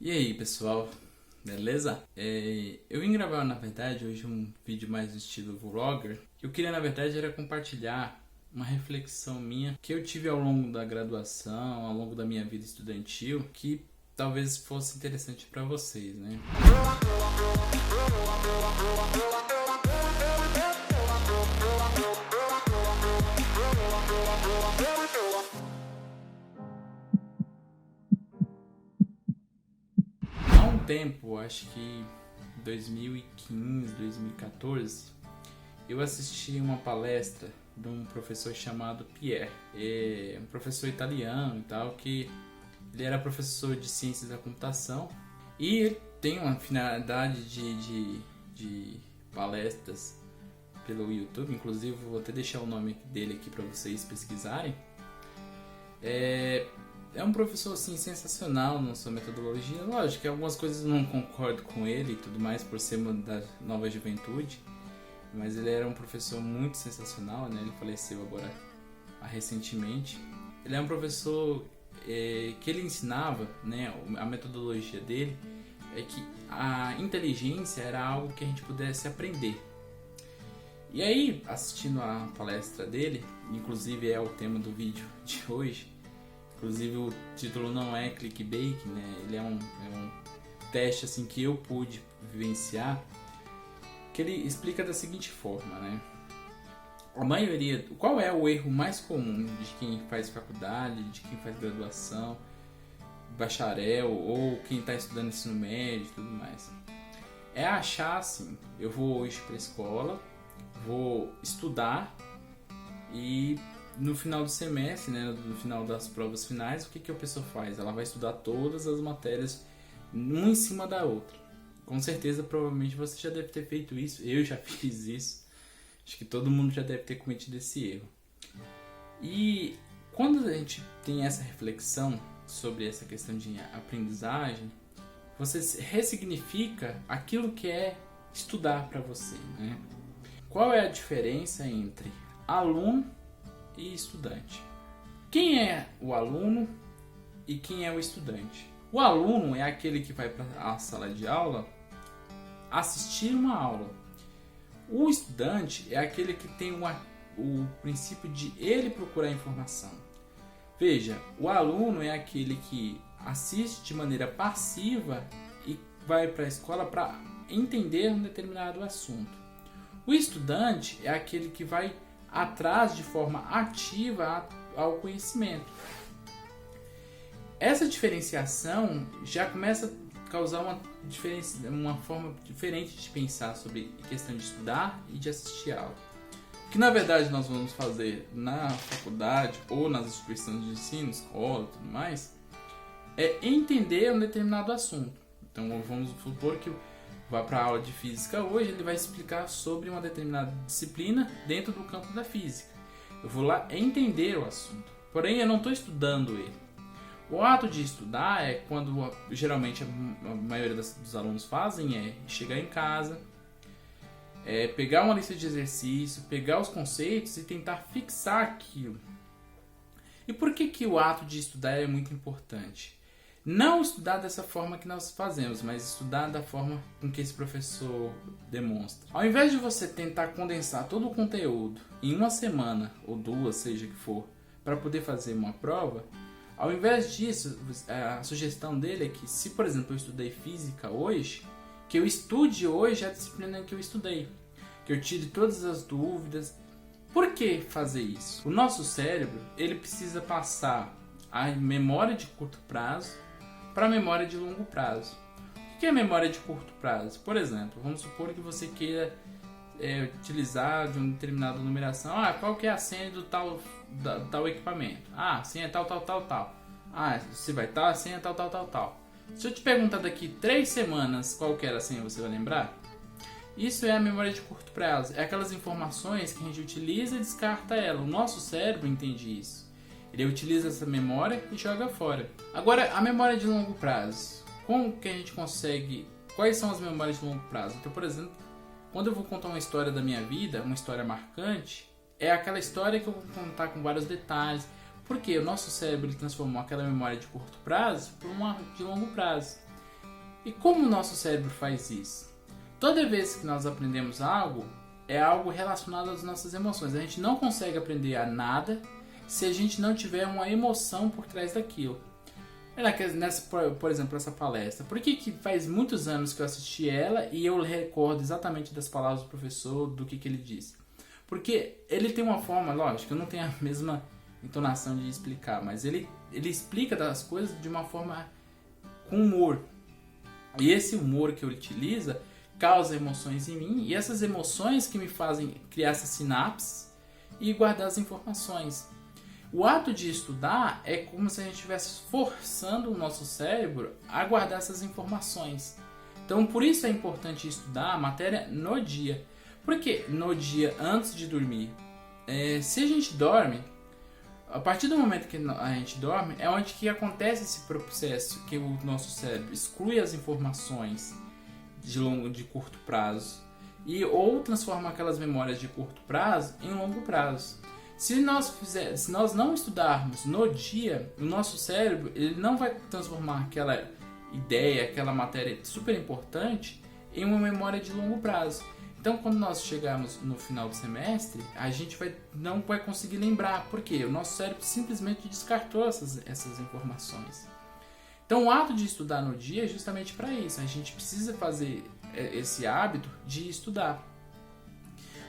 E aí, pessoal, beleza? Eu vim gravar, na verdade, hoje um vídeo mais do estilo vlogger. Que eu queria, na verdade, era compartilhar uma reflexão minha que eu tive ao longo da graduação, ao longo da minha vida estudantil, que talvez fosse interessante para vocês, né? Há um tempo, acho que 2015, 2014, eu assisti uma palestra de um professor chamado Pierre, um professor italiano e tal, que ele era professor de ciências da computação e ele tem uma finalidade de palestras pelo YouTube, inclusive vou até deixar o nome dele aqui para vocês pesquisarem. É um professor assim sensacional na sua metodologia. Lógico que algumas coisas eu não concordo com ele e tudo mais por ser uma da nova juventude, mas ele era um professor muito sensacional, né? Ele faleceu agora recentemente. Ele é um professor que ele ensinava, né? A metodologia dele é que a inteligência era algo que a gente pudesse aprender. E aí, assistindo a palestra dele, inclusive é o tema do vídeo de hoje. Inclusive o título não é clickbait, né? Ele é um teste assim que eu pude vivenciar, que ele explica da seguinte forma, né? A maioria, qual é o erro mais comum de quem faz faculdade, de quem faz graduação, bacharel ou quem está estudando ensino médio e tudo mais? É achar assim, eu vou hoje para a escola, vou estudar e no final do semestre, né, no final das provas finais, o que a pessoa faz? Ela vai estudar todas as matérias, uma em cima da outra. Com certeza, provavelmente você já deve ter feito isso, eu já fiz isso. Acho que todo mundo já deve ter cometido esse erro. E quando a gente tem essa reflexão sobre essa questão de aprendizagem, você ressignifica aquilo que é estudar para você, né? Qual é a diferença entre aluno e estudante? Quem é o aluno e quem é o estudante? O aluno é aquele que vai para a sala de aula assistir uma aula. O estudante é aquele que tem o princípio de ele procurar informação. Veja, o aluno é aquele que assiste de maneira passiva e vai para a escola para entender um determinado assunto. O estudante é aquele que vai atrás de forma ativa ao conhecimento. Essa diferenciação já começa a causar uma forma diferente de pensar sobre a questão de estudar e de assistir a aula. O que na verdade nós vamos fazer na faculdade ou nas instituições de ensino, escola e tudo mais, é entender um determinado assunto. Então vamos supor que vai para a aula de física hoje, ele vai explicar sobre uma determinada disciplina dentro do campo da física. Eu vou lá entender o assunto, porém eu não estou estudando ele. O ato de estudar é quando geralmente a maioria dos alunos fazem é chegar em casa, pegar uma lista de exercício, pegar os conceitos e tentar fixar aquilo. E por que o ato de estudar é muito importante? Não estudar dessa forma que nós fazemos, mas estudar da forma com que esse professor demonstra. Ao invés de você tentar condensar todo o conteúdo em uma semana ou duas, seja que for, para poder fazer uma prova, ao invés disso, a sugestão dele é que, se por exemplo eu estudei física hoje, que eu estude hoje a disciplina que eu estudei, que eu tire todas as dúvidas. Por que fazer isso? O nosso cérebro, ele precisa passar a memória de curto prazo para a memória de longo prazo. O que é memória de curto prazo? Por exemplo, vamos supor que você queira utilizar de uma determinada numeração. Qual que é a senha do tal equipamento? A senha é tal. Se vai estar a senha é tal. Se eu te perguntar daqui 3 semanas qual que era a senha, você vai lembrar? Isso é a memória de curto prazo. É aquelas informações que a gente utiliza e descarta ela. O nosso cérebro entende isso. Ele utiliza essa memória e joga fora. Agora, a memória de longo prazo. Como que a gente consegue... Quais são as memórias de longo prazo? Então, por exemplo, quando eu vou contar uma história da minha vida, uma história marcante, é aquela história que eu vou contar com vários detalhes. Porque o nosso cérebro transformou aquela memória de curto prazo para uma de longo prazo. E como o nosso cérebro faz isso? Toda vez que nós aprendemos algo, é algo relacionado às nossas emoções. A gente não consegue aprender a nada se a gente não tiver uma emoção por trás daquilo. Por exemplo, essa palestra. Por que faz muitos anos que eu assisti ela e eu recordo exatamente das palavras do professor, do que ele disse? Porque ele tem uma forma, lógico, eu não tenho a mesma entonação de explicar, mas ele explica das coisas de uma forma com humor. E esse humor que ele utiliza causa emoções em mim, e essas emoções que me fazem criar essas sinapses e guardar as informações. O ato de estudar é como se a gente estivesse forçando o nosso cérebro a guardar essas informações. Então, por isso é importante estudar a matéria no dia. Por que no dia antes de dormir? Se a gente dorme, a partir do momento que a gente dorme, é onde que acontece esse processo que o nosso cérebro exclui as informações de curto prazo ou transforma aquelas memórias de curto prazo em longo prazo. Se nós não estudarmos no dia, o nosso cérebro ele não vai transformar aquela ideia, aquela matéria super importante em uma memória de longo prazo. Então, quando nós chegarmos no final do semestre, a gente não vai conseguir lembrar. Por quê? O nosso cérebro simplesmente descartou essas informações. Então, o ato de estudar no dia é justamente para isso. A gente precisa fazer esse hábito de estudar.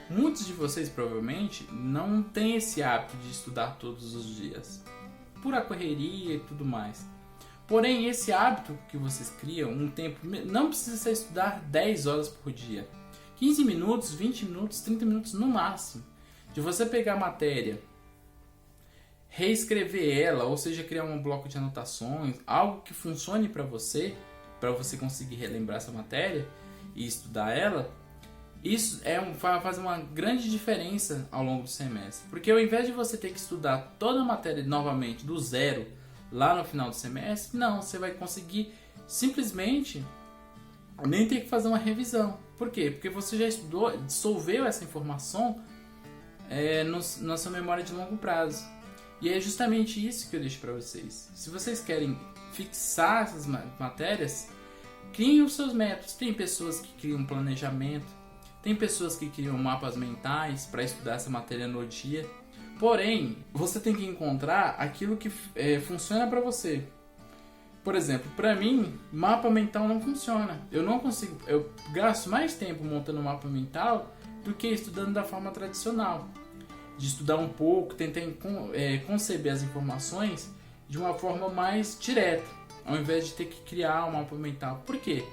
Muitos de vocês, provavelmente, não têm esse hábito de estudar todos os dias, por a correria e tudo mais. Porém, esse hábito que vocês criam, um tempo, não precisa ser estudar 10 horas por dia. 15 minutos, 20 minutos, 30 minutos no máximo. De você pegar a matéria, reescrever ela, ou seja, criar um bloco de anotações, algo que funcione para você conseguir relembrar essa matéria e estudar ela, isso faz uma grande diferença ao longo do semestre. Porque ao invés de você ter que estudar toda a matéria novamente do zero lá no final do semestre, não, você vai conseguir simplesmente nem ter que fazer uma revisão. Por quê? Porque você já estudou, dissolveu essa informação na sua memória de longo prazo. E é justamente isso que eu deixo para vocês. Se vocês querem fixar essas matérias, criem os seus métodos. Tem pessoas que criam um planejamento, tem pessoas que criam mapas mentais para estudar essa matéria no dia. Porém, você tem que encontrar aquilo que funciona para você. Por exemplo, para mim, mapa mental não funciona. Eu gasto mais tempo montando um mapa mental do que estudando da forma tradicional. De estudar um pouco, tentar conceber as informações de uma forma mais direta, ao invés de ter que criar um mapa mental. Por quê?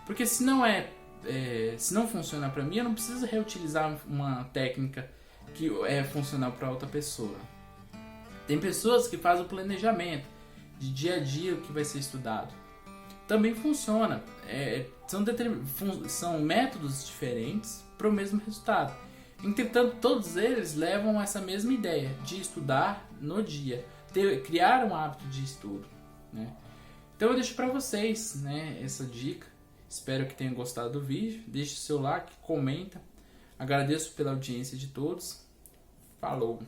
Porque se não funciona para mim, eu não preciso reutilizar uma técnica que é funcional para outra pessoa. Tem pessoas que fazem o planejamento de dia a dia o que vai ser estudado. Também funciona. São métodos diferentes para o mesmo resultado. Entretanto, todos eles levam a essa mesma ideia de estudar no dia, criar um hábito de estudo, né? Então eu deixo para vocês, né, essa dica. Espero que tenham gostado do vídeo. Deixe o seu like, comenta. Agradeço pela audiência de todos. Falou!